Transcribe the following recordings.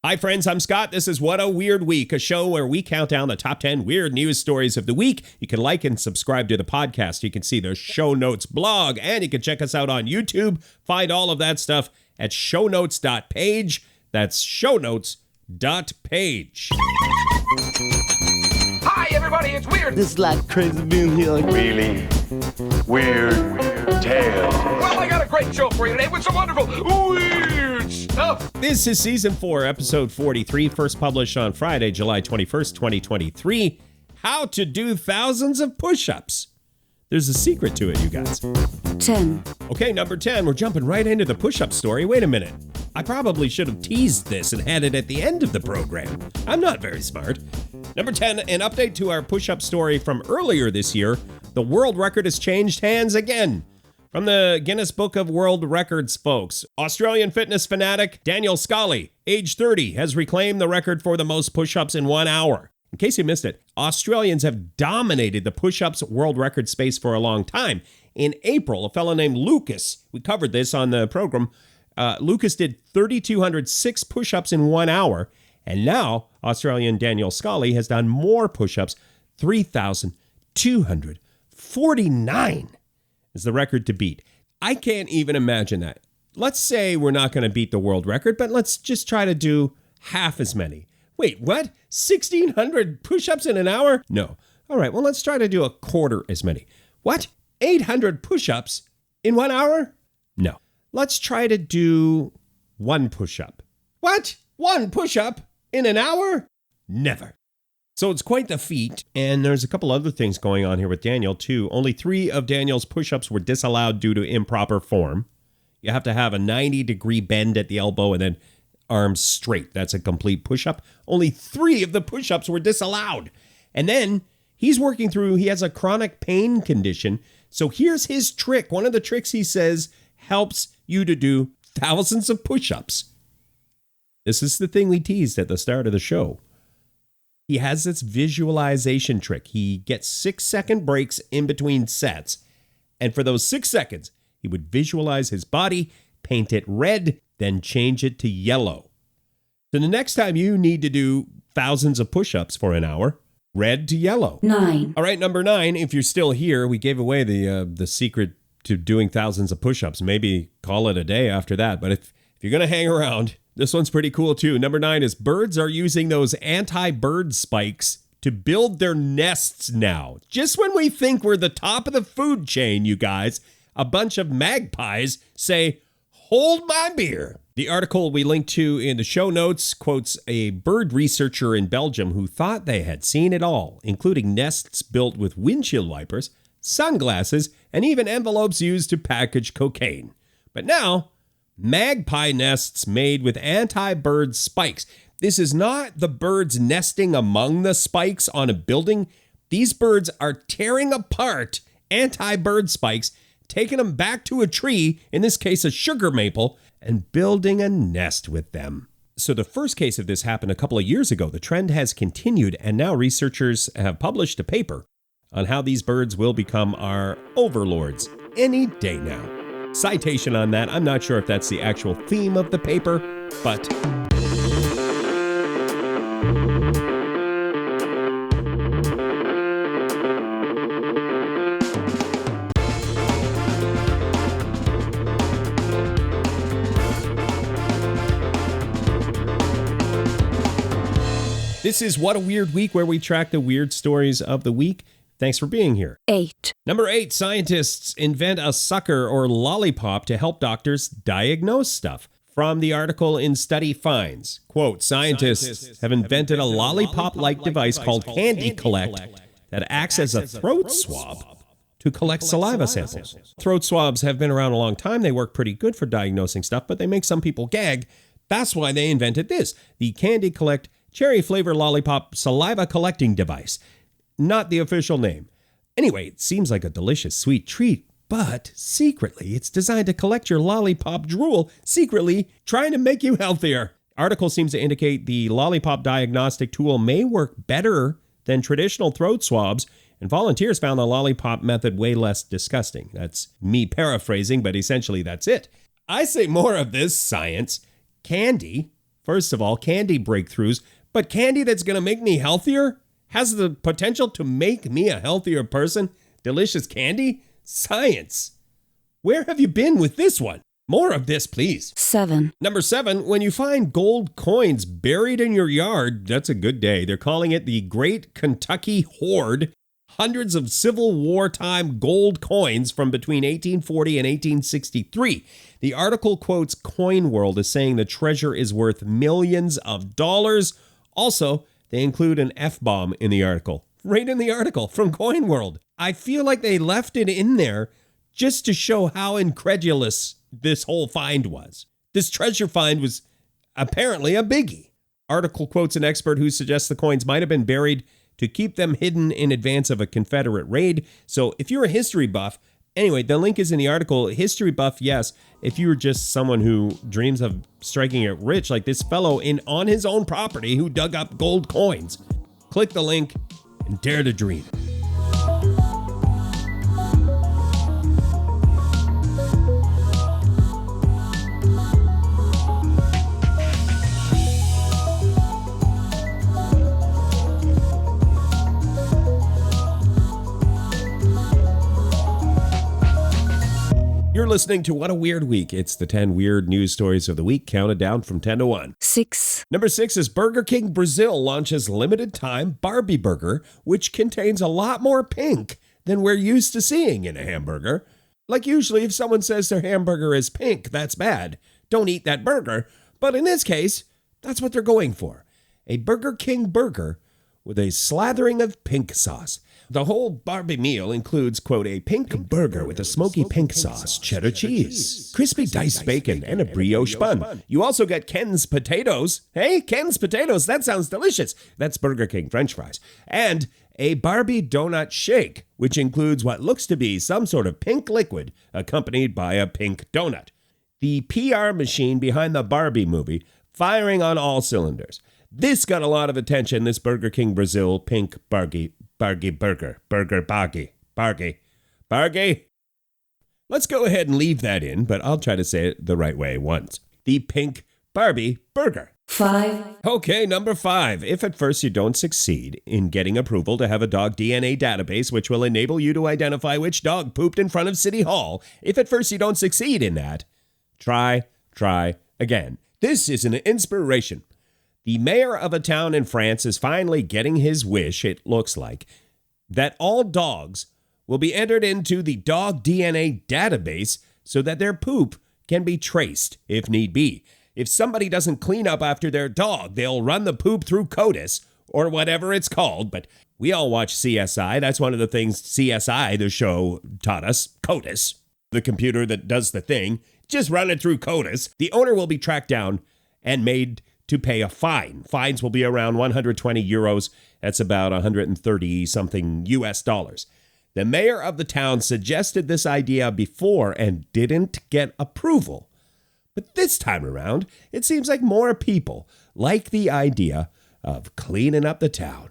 Hi, friends. I'm Scott. This is What a Weird Week, a show where we count down the top 10 weird news stories of the week. You can like and subscribe to the podcast. You can see the show notes blog, and you can check us out on YouTube. Find all of that stuff at shownotes.page. That's shownotes.page. Hi, everybody. It's Weird. This is like crazy being here. Really weird tales. Well, I got a great show for you today with some wonderful weird stuff. This is Season 4, Episode 43, first published on Friday, July 21st, 2023. How to do thousands of push-ups. There's a secret to it, you guys. 10. Okay, number 10, we're jumping right into the push-up story. Wait a minute. I probably should have teased this and had it at the end of the program. I'm not very smart. Number 10, an update to our push-up story from earlier this year. The world record has changed hands again. From the Guinness Book of World Records, folks. Australian fitness fanatic Daniel Scully, age 30, has reclaimed the record for the most push-ups in 1 hour. In case you missed it, Australians have dominated the push-ups world record space for a long time. In April, a fellow named Lucas, we covered this on the program, Lucas did 3,206 push-ups in 1 hour, and now Australian Daniel Scully has done more push-ups, 3,249 is the record to beat. I can't even imagine that. Let's say we're not going to beat the world record, but let's just try to do half as many. Wait, what? 1,600 push-ups in an hour? No. All right, well, let's try to do a quarter as many. What? 800 push-ups in 1 hour? No. Let's try to do one push-up. What? One push-up in an hour? Never. So it's quite the feat, and there's a couple other things going on here with Daniel, too. Only 3 of Daniel's push-ups were disallowed due to improper form. You have to have a 90-degree bend at the elbow and then arms straight. That's a complete push-up. Only 3 of the push-ups were disallowed. And then he has a chronic pain condition. So here's his trick. One of the tricks he says helps you to do thousands of push-ups. This is the thing we teased at the start of the show. He has this visualization trick. He gets 6-second breaks in between sets. And for those 6 seconds, he would visualize his body, paint it red, then change it to yellow. So the next time you need to do thousands of push-ups for an hour, red to yellow. 9. All right, number 9, if you're still here, we gave away the secret to doing thousands of push-ups. Maybe call it a day after that. But if you're going to hang around, this one's pretty cool too. Number 9 is birds are using those anti-bird spikes to build their nests now. Just when we think we're the top of the food chain, you guys, a bunch of magpies say, "Hold my beer." The article we linked to in the show notes quotes a bird researcher in Belgium who thought they had seen it all, including nests built with windshield wipers, sunglasses, and even envelopes used to package cocaine. But now, magpie nests made with anti-bird spikes. This is not the birds nesting among the spikes on a building. These birds are tearing apart anti-bird spikes, taking them back to a tree, in this case a sugar maple, and building a nest with them. So the first case of this happened a couple of years ago. The trend has continued, and now researchers have published a paper on how these birds will become our overlords any day now. Citation on that, I'm not sure if that's the actual theme of the paper, but this is What a Weird Week, where we track the weird stories of the week. Thanks for being here. 8. Number 8, scientists invent a sucker or lollipop to help doctors diagnose stuff. From the article in Study Finds, quote, scientists have invented a lollipop-like device called Candy Collect that acts as a throat swab to collect saliva samples. Throat swabs have been around a long time. They work pretty good for diagnosing stuff, but they make some people gag. That's why they invented this, the Candy Collect cherry flavor lollipop saliva collecting device. Not the official name. Anyway, it seems like a delicious sweet treat, but secretly it's designed to collect your lollipop drool, secretly trying to make you healthier. Article seems to indicate the lollipop diagnostic tool may work better than traditional throat swabs, and volunteers found the lollipop method way less disgusting. That's me paraphrasing, but essentially that's it. I say more of this science. Candy First of all, candy breakthroughs, but candy that's going to make me healthier? Has the potential to make me a healthier person? Delicious candy? Science. Where have you been with this one? More of this, please. 7. Number 7, when you find gold coins buried in your yard, that's a good day. They're calling it the Great Kentucky Hoard. Hundreds of Civil War time gold coins from between 1840 and 1863. The article quotes Coin World as saying the treasure is worth millions of dollars. Also, they include an F-bomb in the article. Right in the article from Coin World. I feel like they left it in there just to show how incredulous this whole find was. This treasure find was apparently a biggie. Article quotes an expert who suggests the coins might have been buried to keep them hidden in advance of a Confederate raid. So if you're a history buff, anyway, the link is in the article. History buff, yes. If you were just someone who dreams of striking it rich, like this fellow on his own property who dug up gold coins, click the link and dare to dream. You're listening to What a Weird Week. It's the 10 weird news stories of the week, counted down from 10 to 1. 6. Number 6 is Burger King Brazil launches limited time Barbie Burger, which contains a lot more pink than we're used to seeing in a hamburger. Like usually if someone says their hamburger is pink, that's bad. Don't eat that burger. But in this case, that's what they're going for. A Burger King burger with a slathering of pink sauce. The whole Barbie meal includes, quote, a pink burger with a smoky pink sauce, cheddar cheese, crispy diced bacon, and a brioche bun. You also get Ken's potatoes. Hey, Ken's potatoes, that sounds delicious. That's Burger King French fries. And a Barbie donut shake, which includes what looks to be some sort of pink liquid accompanied by a pink donut. The PR machine behind the Barbie movie firing on all cylinders. This got a lot of attention, this Burger King Brazil pink Barbie Burger. Let's go ahead and leave that in, but I'll try to say it the right way once. The pink Barbie Burger. 5. Okay, number 5. If at first you don't succeed in getting approval to have a dog DNA database which will enable you to identify which dog pooped in front of City Hall, if at first you don't succeed in that, try again. This is an inspiration. The mayor of a town in France is finally getting his wish, it looks like, that all dogs will be entered into the dog DNA database so that their poop can be traced if need be. If somebody doesn't clean up after their dog, they'll run the poop through CODIS or whatever it's called. But we all watch CSI. That's one of the things CSI, the show, taught us. CODIS, the computer that does the thing. Just run it through CODIS. The owner will be tracked down and made to pay a fine. Fines will be around 120 euros. That's about 130 something US dollars. The mayor of the town suggested this idea before and didn't get approval. But this time around, it seems like more people like the idea of cleaning up the town.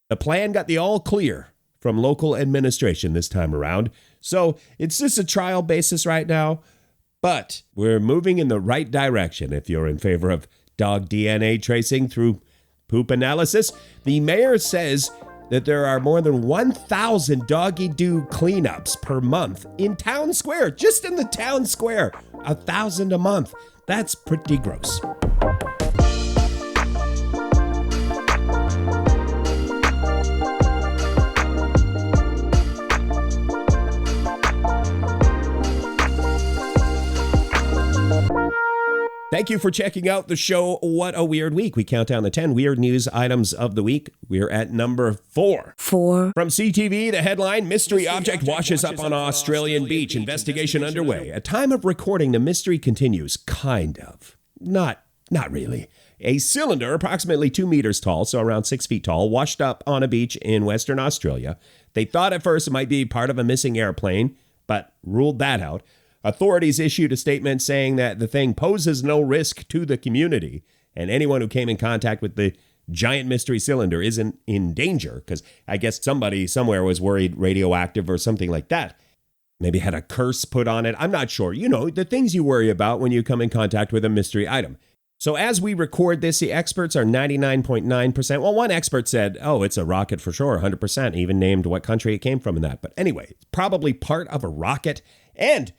The plan got the all clear from local administration this time around. So it's just a trial basis right now, but we're moving in the right direction if you're in favor of dog DNA tracing through poop analysis. The mayor says that there are more than 1,000 doggy-doo cleanups per month in town square, just in the town square. 1,000 a month. That's pretty gross. Thank you for checking out the show, What a Weird Week. We count down the 10 weird news items of the week. We're at number 4. 4. From CTV, the headline, Mystery Object washes up on Australian beach. Investigation underway. At time of recording, the mystery continues. Kind of. Not really. A cylinder, approximately 2 meters tall, so around 6 feet tall, washed up on a beach in Western Australia. They thought at first it might be part of a missing airplane, but ruled that out. Authorities issued a statement saying that the thing poses no risk to the community, and anyone who came in contact with the giant mystery cylinder isn't in danger, because I guess somebody somewhere was worried radioactive or something like that. Maybe had a curse put on it. I'm not sure. You know, the things you worry about when you come in contact with a mystery item. So as we record this, the experts are 99.9%. Well, one expert said, oh, it's a rocket for sure, 100%, even named what country it came from in that. But anyway, it's probably part of a rocket. And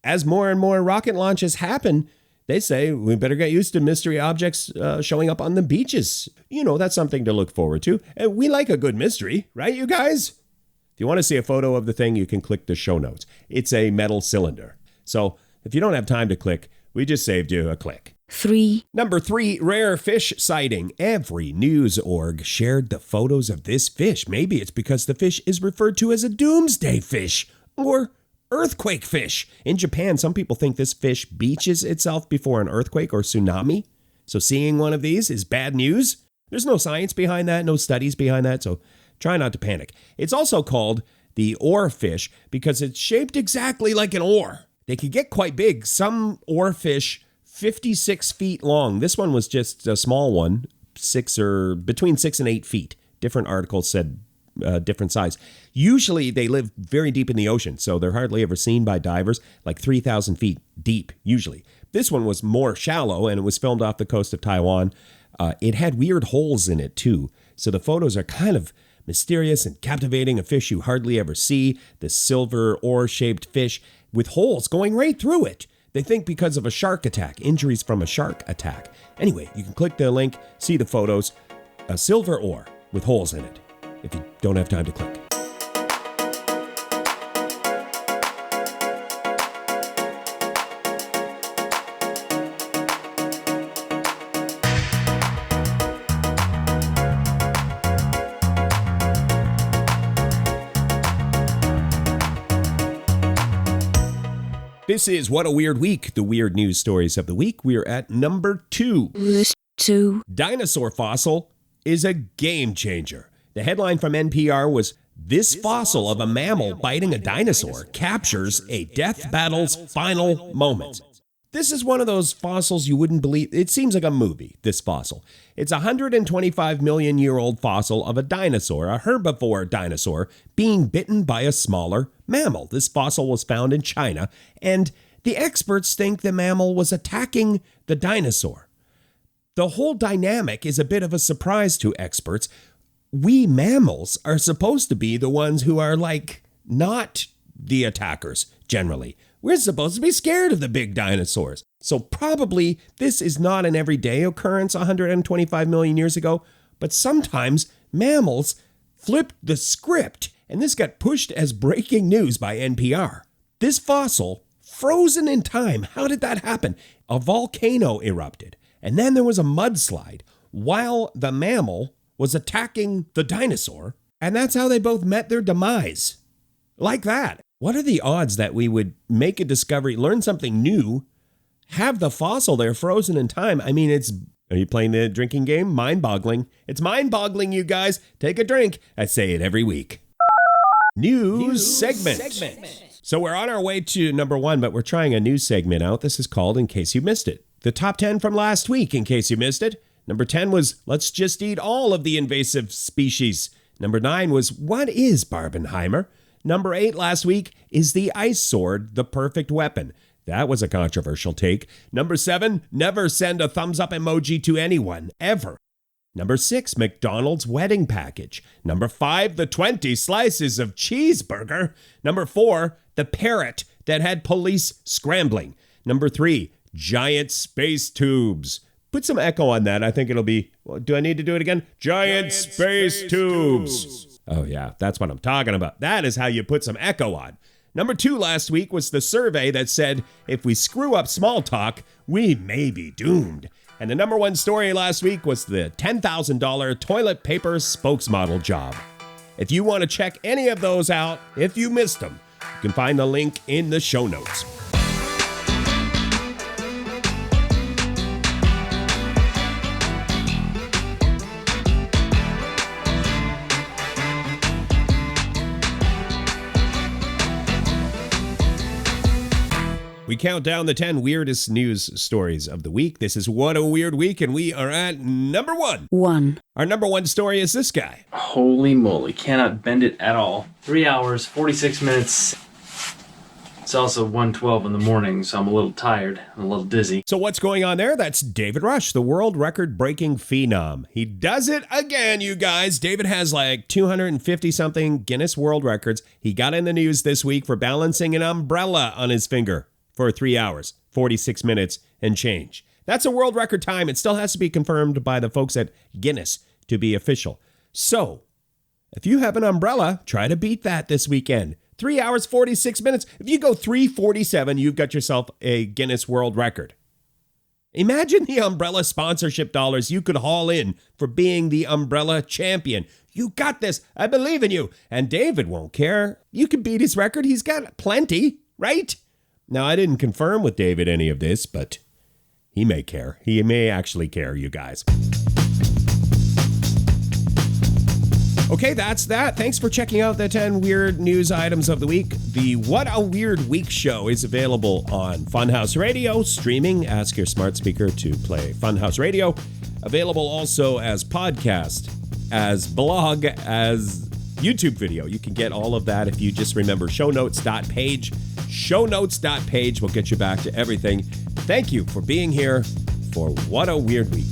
as more and more rocket launches happen, they say we better get used to mystery objects showing up on the beaches. You know, that's something to look forward to. And we like a good mystery, right, you guys? If you want to see a photo of the thing, you can click the show notes. It's a metal cylinder. So if you don't have time to click, we just saved you a click. 3. Number 3, rare fish sighting. Every news org shared the photos of this fish. Maybe it's because the fish is referred to as a doomsday fish or earthquake fish. In Japan, some people think this fish beaches itself before an earthquake or tsunami. So seeing one of these is bad news. There's no science behind that, no studies behind that, so try not to panic. It's also called the oar fish because it's shaped exactly like an oar. They can get quite big. Some oar fish 56 feet long. This one was just a small one, between 6 and 8 feet. Different articles said different size. Usually they live very deep in the ocean, so they're hardly ever seen by divers, like 3,000 feet deep, usually. This one was more shallow, and it was filmed off the coast of Taiwan. It had weird holes in it, too. So the photos are kind of mysterious and captivating. A fish you hardly ever see, this silver oar-shaped fish with holes going right through it. They think because of a shark attack, injuries from a shark attack. Anyway, you can click the link, see the photos. A silver oar with holes in it, if you don't have time to click. This is What a Weird Week, the weird news stories of the week. We're at number 2. 2. Dinosaur fossil is a game changer. The headline from NPR was, "This fossil of a mammal biting a dinosaur captures a death battle's final moments." This is one of those fossils you wouldn't believe. It seems like a movie, this fossil. It's a 125-million-year-old fossil of a dinosaur, a herbivore dinosaur, being bitten by a smaller mammal. This fossil was found in China, and the experts think the mammal was attacking the dinosaur. The whole dynamic is a bit of a surprise to experts. We mammals are supposed to be the ones who are, not the attackers, generally. We're supposed to be scared of the big dinosaurs. So probably this is not an everyday occurrence 125 million years ago, but sometimes mammals flipped the script, and this got pushed as breaking news by NPR. This fossil, frozen in time, how did that happen? A volcano erupted, and then there was a mudslide while the mammal was attacking the dinosaur, and that's how they both met their demise. Like that. What are the odds that we would make a discovery, learn something new, have the fossil there frozen in time? I mean, are you playing the drinking game? Mind-boggling. It's mind-boggling, you guys. Take a drink. I say it every week. News segment. So we're on our way to number 1, but we're trying a new segment out. This is called In Case You Missed It. The top 10 from last week, in case you missed it. Number 10 was, let's just eat all of the invasive species. Number 9 was, what is Barbenheimer? Number 8 last week is the ice sword, the perfect weapon. That was a controversial take. Number 7, never send a thumbs up emoji to anyone, ever. Number 6, McDonald's wedding package. Number 5, the 20 slices of cheeseburger. Number 4, the parrot that had police scrambling. Number 3, giant space tubes. Put some echo on that. I think it'll be, do I need to do it again? Giant space tubes. Oh yeah, that's what I'm talking about. That is how you put some echo on. Number 2 last week was the survey that said, if we screw up small talk, we may be doomed. And the number 1 story last week was the $10,000 toilet paper spokesmodel job. If you want to check any of those out, if you missed them, you can find the link in the show notes. We count down the 10 weirdest news stories of the week. This is What a Weird Week, and we are at number 1. 1. Our number 1 story is this guy. Holy moly, cannot bend it at all. 3 hours, 46 minutes, It's also 1:12 in the morning, so I'm a little tired and a little dizzy. So what's going on there? That's David Rush, the world record breaking phenom. He does it again, you guys. David has like 250-something Guinness World Records. He got in the news this week for balancing an umbrella on his finger for 3 hours, 46 minutes and change. That's a world record time. It still has to be confirmed by the folks at Guinness to be official. So, if you have an umbrella, try to beat that this weekend. 3 hours, 46 minutes. If you go 3:47, you've got yourself a Guinness World Record. Imagine the umbrella sponsorship dollars you could haul in for being the umbrella champion. You got this. I believe in you. And David won't care. You can beat his record. He's got plenty, right? Now, I didn't confirm with David any of this, but he may care. He may actually care, you guys. Okay, that's that. Thanks for checking out the 10 weird news items of the week. The What a Weird Week show is available on Funhouse Radio, streaming. Ask your smart speaker to play Funhouse Radio. Available also as podcast, as blog, as YouTube video. You can get all of that if you just remember shownotes.page. Shownotes.page will get you back to everything. Thank you for being here for What a Weird Week.